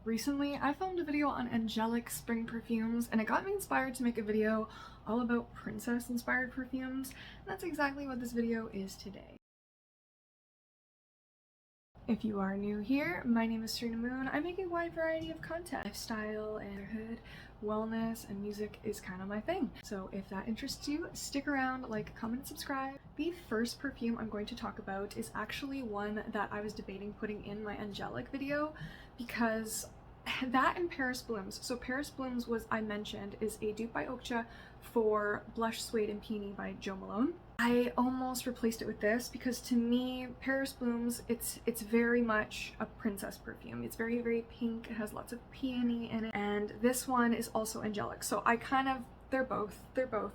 Recently, I filmed a video on angelic spring perfumes and it got me inspired to make a video all about princess inspired perfumes, and that's exactly what this video is today. If you are new here, my name is Serena Moon. I make a wide variety of content. Lifestyle and motherhood, wellness, and music is kind of my thing. So if that interests you, stick around, like, comment, and subscribe. The first perfume I'm going to talk about is actually one that I was debating putting in my angelic video because that and Paris Blooms. So Paris Blooms was, I mentioned, is a dupe by Oakcha for Blush, Suede, and Peony by Jo Malone. I almost replaced it with this because to me, Paris Blooms, it's very much a princess perfume. It's very, very pink. It has lots of peony in it. And this one is also angelic. So I kind of, they're both.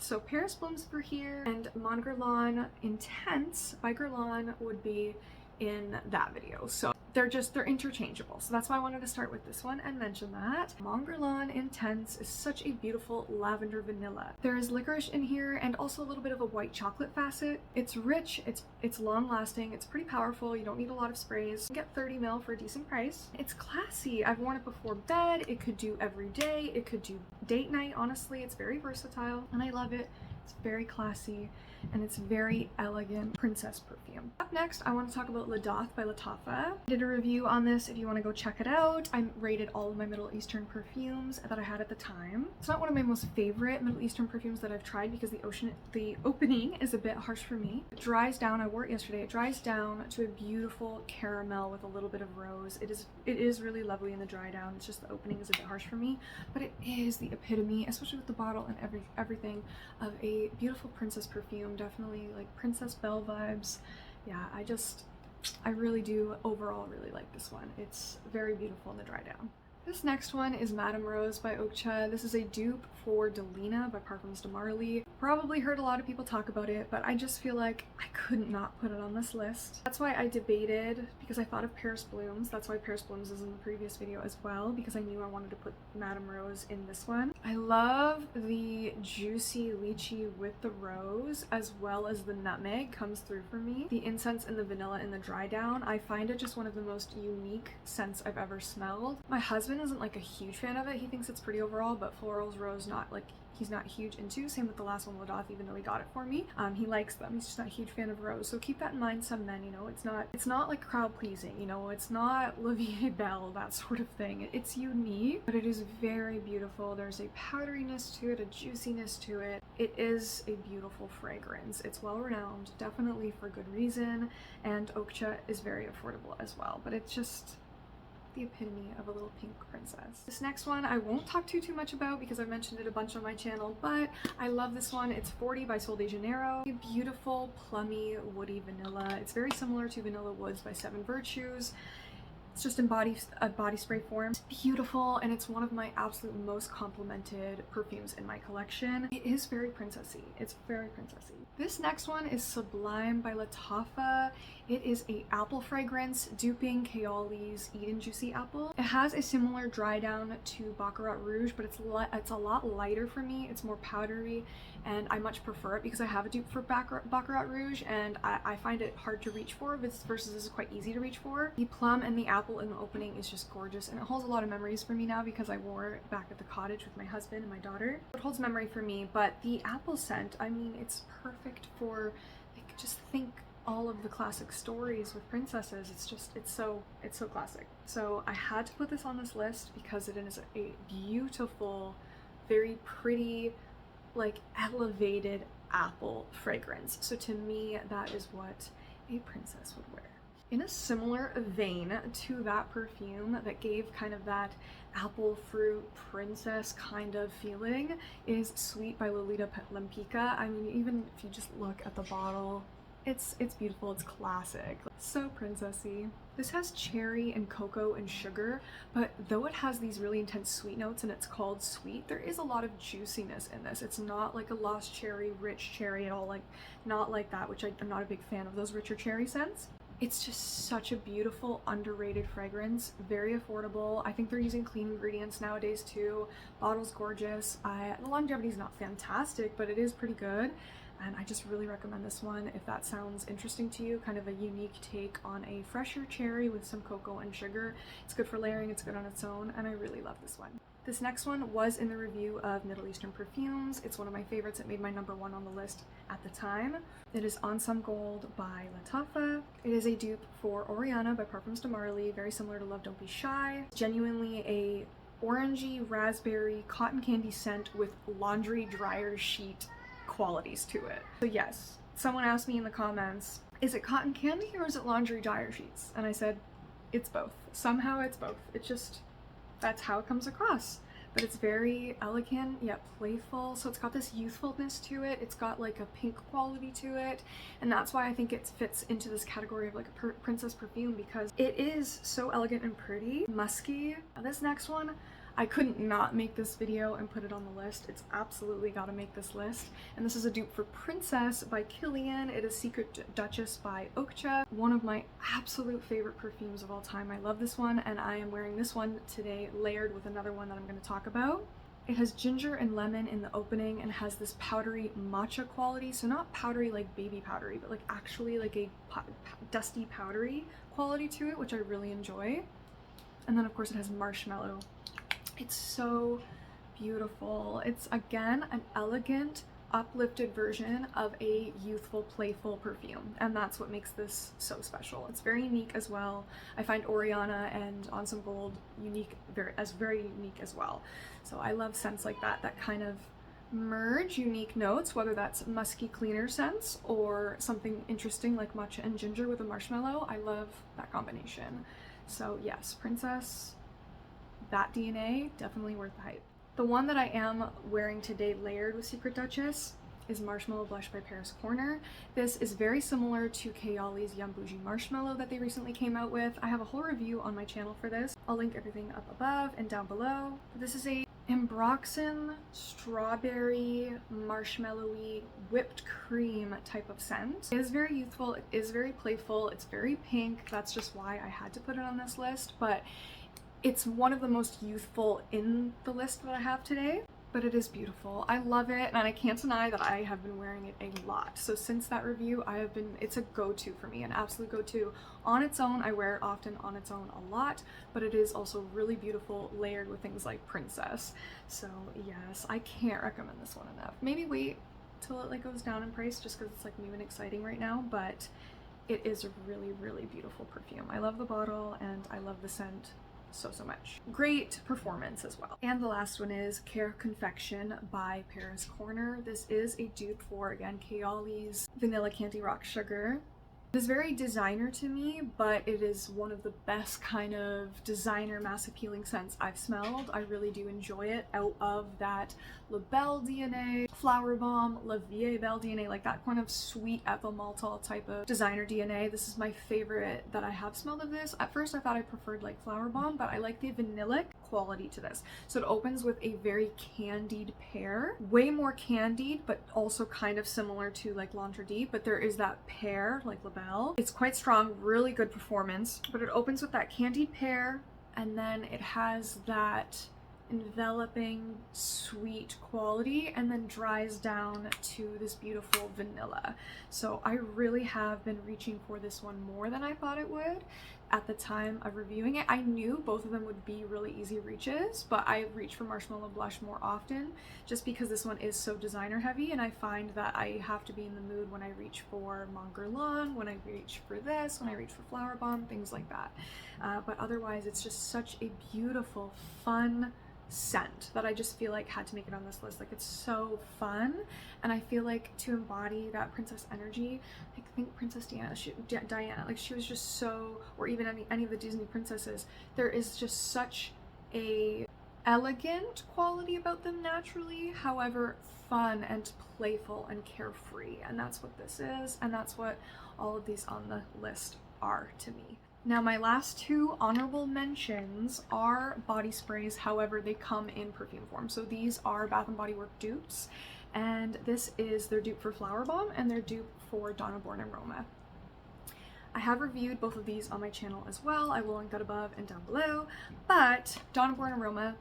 So Paris Blooms for here and Mon Guerlain Intense by Guerlain would be in that video. So they're interchangeable. So that's why I wanted to start with this one and mention that. Mon Guerlain Intense is such a beautiful lavender vanilla. There is licorice in here and also a little bit of a white chocolate facet. It's rich, it's long lasting, it's pretty powerful. You don't need a lot of sprays. You get 30 ml for a decent price. It's classy. I've worn it before bed. It could do every day. It could do date night. Honestly, it's very versatile and I love it. It's very classy and it's very elegant princess perfume. Up next, I want to talk about Ladath by Lattafa. I did a review on this if you want to go check it out. I rated all of my Middle Eastern perfumes that I had at the time. It's not one of my most favorite Middle Eastern perfumes that I've tried because the opening is a bit harsh for me. It dries down, I wore it yesterday, it dries down to a beautiful caramel with a little bit of rose. It is really lovely in the dry down. It's just the opening is a bit harsh for me, but it is the epitome, especially with the bottle and everything, of a beautiful princess perfume. Definitely like Princess Belle vibes. Yeah, I really do overall really like this one. It's very beautiful in the dry down. This next one is Madame Rose by Oakcha. This is a dupe for Delina by Parfums de Marly. Probably heard a lot of people talk about it, but I just feel like I couldn't not put it on this list. That's why I debated, because I thought of Paris Blooms. That's why Paris Blooms is in the previous video as well, because I knew I wanted to put Madame Rose in this one. I love the juicy lychee with the rose, as well as the nutmeg comes through for me. The incense and the vanilla in the dry down, I find it just one of the most unique scents I've ever smelled. My husband isn't like a huge fan of it. He thinks it's pretty overall, but florals, rose, he's not huge into. Same with the last one, Ladath, even though he got it for me. He likes them. He's just not a huge fan of rose. So keep that in mind, some men, you know, it's not like crowd pleasing, you know, it's not La Vie est Belle, that sort of thing. It's unique, but it is very beautiful. There's a powderiness to it, a juiciness to it. It is a beautiful fragrance. It's well renowned, definitely for good reason, and Oakcha is very affordable as well, but it's just the epitome of a little pink princess. This next one I won't talk too much about because I've mentioned it a bunch on my channel, but I love this one. It's 40 by Sol de Janeiro. A beautiful plummy woody vanilla. It's very similar to Vanilla Woods by Seven Virtues. It's just in body spray form. It's beautiful and it's one of my absolute most complimented perfumes in my collection. It is very princessy. It's very princessy. This next one is Sublime by Lattafa. It is a apple fragrance duping Kayali's Eden Juicy Apple. It has a similar dry down to Baccarat Rouge, but it's a lot lighter for me. It's more powdery and I much prefer it because I have a dupe for Baccarat Rouge and I find it hard to reach for versus this is quite easy to reach for. The plum and the apple in the opening is just gorgeous and it holds a lot of memories for me now because I wore it back at the cottage with my husband and my daughter. It holds memory for me, but the apple scent, I mean, it's perfect for, like, just think all of the classic stories with princesses. It's so classic. So I had to put this on this list because it is a beautiful, very pretty, like elevated apple fragrance. So to me, that is what a princess would wear. In a similar vein to that perfume that gave kind of that apple fruit princess kind of feeling is Sweet by Lolita Lempicka. I mean, even if you just look at the bottle, it's beautiful, it's classic, so princessy. This has cherry and cocoa and sugar, but though it has these really intense sweet notes and it's called sweet, there is a lot of juiciness in this. It's not like a lost cherry, rich cherry at all, like not like that, which I'm not a big fan of those richer cherry scents. It's just such a beautiful, underrated fragrance, very affordable. I think they're using clean ingredients nowadays too. Bottle's gorgeous. The longevity is not fantastic, but it is pretty good. and I just really recommend this one if that sounds interesting to you. Kind of a unique take on a fresher cherry with some cocoa and sugar. It's good for layering, it's good on its own, and I really love this one. This next one was in the review of Middle Eastern perfumes. It's one of my favorites. It made my number 1 on the list at the time. It is Ansaam Gold by Lattafa. It is a dupe for Oriana by Parfums de Marly, very similar to Love Don't Be Shy. Genuinely a orangey, raspberry, cotton candy scent with laundry dryer sheet qualities to it. So yes, someone asked me in the comments, is it cotton candy or is it laundry dryer sheets? And I said, it's both. Somehow it's both. It's just, that's how it comes across. But it's very elegant yet playful, so it's got this youthfulness to it. It's got like a pink quality to it, and that's why I think it fits into this category of like a princess perfume, because it is so elegant and pretty, musky. This next one, I couldn't not make this video and put it on the list. It's absolutely got to make this list. And this is a dupe for Princess by Kilian. It is Secret Duchess by Oakcha. One of my absolute favorite perfumes of all time. I love this one, and I am wearing this one today layered with another one that I'm going to talk about. It has ginger and lemon in the opening and has this powdery matcha quality. So not powdery like baby powdery, but like actually like a dusty powdery quality to it, which I really enjoy. And then of course it has marshmallow. It's so beautiful. It's again an elegant, uplifted version of a youthful, playful perfume, and that's what makes this so special. It's very unique as well. I find Oriana and Ansaam Gold very unique as well. So I love scents like that that kind of merge unique notes, whether that's musky, cleaner scents or something interesting like matcha and ginger with a marshmallow. I love that combination. So yes, Princess, that DNA, definitely worth the hype. The one that I am wearing today layered with Secret Duchess is Marshmallow Blush by Paris Corner. This is very similar to Kayali's Boujee Marshmallow that they recently came out with. I have a whole review on my channel for this. I'll link everything up above and down below. This is a Ambroxan strawberry marshmallowy whipped cream type of scent. It is very youthful, it is very playful, it's very pink. That's just why I had to put it on this list, but it's one of the most youthful in the list that I have today, but it is beautiful. I love it, and I can't deny that I have been wearing it a lot. So since that review, it's a go-to for me, an absolute go-to. On its own, I wear it often on its own a lot, but it is also really beautiful layered with things like Princess. So yes, I can't recommend this one enough. Maybe wait till it like goes down in price just because it's like new and exciting right now, but it is a really, really beautiful perfume. I love the bottle and I love the scent so much. Great performance as well. And the last one is Khair Confection by Paris Corner. This is a dupe for, again, Kayali's Vanilla Candy Rock Sugar. It is very designer to me, but it is one of the best kind of designer mass appealing scents I've smelled. I really do enjoy it out of that La Belle DNA, Flowerbomb, La Vie Belle DNA, like that kind of sweet ethyl maltol type of designer DNA. This is my favorite that I have smelled of this. At first I thought I preferred like Flowerbomb, but I like the vanillic quality to this. So it opens with a very candied pear, way more candied, but also kind of similar to like L'Entre Deep, but there is that pear like La Belle. It's quite strong, really good performance, but it opens with that candied pear, and then it has that enveloping sweet quality and then dries down to this beautiful vanilla. So I really have been reaching for this one more than I thought it would. At the time of reviewing it, I knew both of them would be really easy reaches, but I reach for Marshmallow Blush more often just because this one is so designer heavy, and I find that I have to be in the mood when I reach for Guerlain, when I reach for this, when I reach for Flowerbomb, things like that. But otherwise, it's just such a beautiful, fun scent that I just feel like had to make it on this list. Like, it's so fun, and I feel like to embody that princess energy, I think Princess Diana, like she was just so, or even any of the Disney princesses, there is just such a elegant quality about them naturally, however fun and playful and carefree, and that's what this is, and that's what all of these on the list are to me. Now, my last two honorable mentions are body sprays, however they come in perfume form. So these are Bath & Body Works dupes, and this is their dupe for Flowerbomb and their dupe for Donna Born in Roma. I have reviewed both of these on my channel as well. I will link that above and down below, but Donna Born in Roma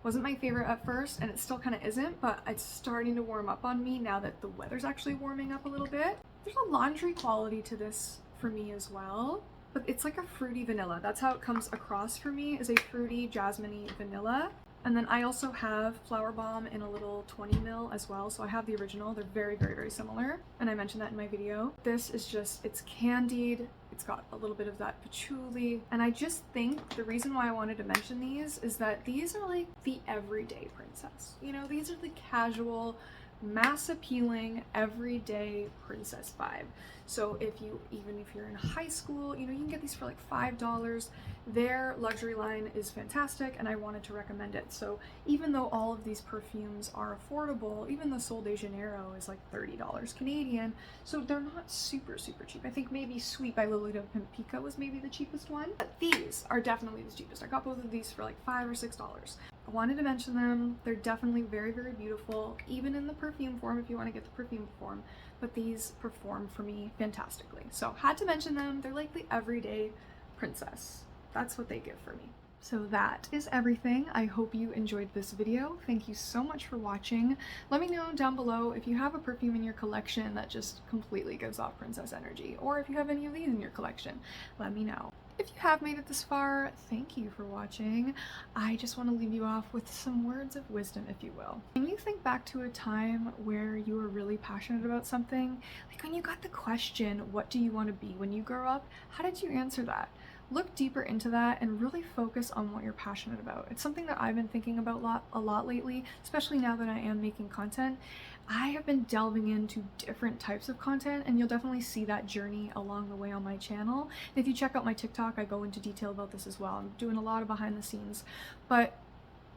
Wasn't my favorite at first, and it still kind of isn't, but it's starting to warm up on me now that the weather's actually warming up a little bit. There's a laundry quality to this for me as well, but it's like a fruity vanilla. That's how it comes across for me, is a fruity jasmine-y vanilla. And then I also have Flowerbomb in a little 20 ml as well. So I have the original. They're very, very, very similar. And I mentioned that in my video. This is just, it's candied. It's got a little bit of that patchouli. And I just think the reason why I wanted to mention these is that these are like the everyday princess. You know, these are the casual, mass appealing, everyday princess vibe. So even if you're in high school, you know, you can get these for like $5. Their luxury line is fantastic, and I wanted to recommend it. So even though all of these perfumes are affordable, even the Sol de Janeiro is like $30 Canadian, so they're not super, super cheap. I think maybe Sweet by Lolita Lempicka was maybe the cheapest one, but these are definitely the cheapest. I got both of these for like $5 or $6. I wanted to mention them. They're definitely very, very beautiful, even in the perfume form if you want to get the perfume form, but these perform for me fantastically. So had to mention them. They're like the everyday princess. That's what they give for me. So that is everything. I hope you enjoyed this video. Thank you so much for watching. Let me know down below if you have a perfume in your collection that just completely gives off princess energy, or if you have any of these in your collection. Let me know. If you have made it this far, thank you for watching. I just want to leave you off with some words of wisdom, if you will. Can you think back to a time where you were really passionate about something? Like when you got the question, what do you want to be when you grow up? How did you answer that? Look deeper into that and really focus on what you're passionate about. It's something that I've been thinking about a lot lately, especially now that I am making content. I have been delving into different types of content, and you'll definitely see that journey along the way on my channel. And if you check out my TikTok, I go into detail about this as well. I'm doing a lot of behind the scenes, but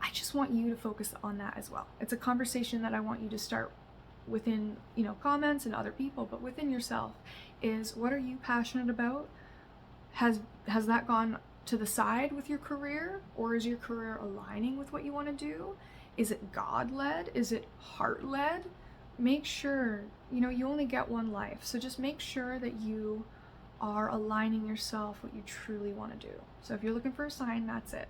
I just want you to focus on that as well. It's a conversation that I want you to start within, you know, comments and other people, but within yourself is, what are you passionate about? Has that gone to the side with your career, or is your career aligning with what you want to do? Is it God-led? Is it heart-led? Make sure, you know, you only get one life, so just make sure that you are aligning yourself what you truly want to do. So if you're looking for a sign, that's it.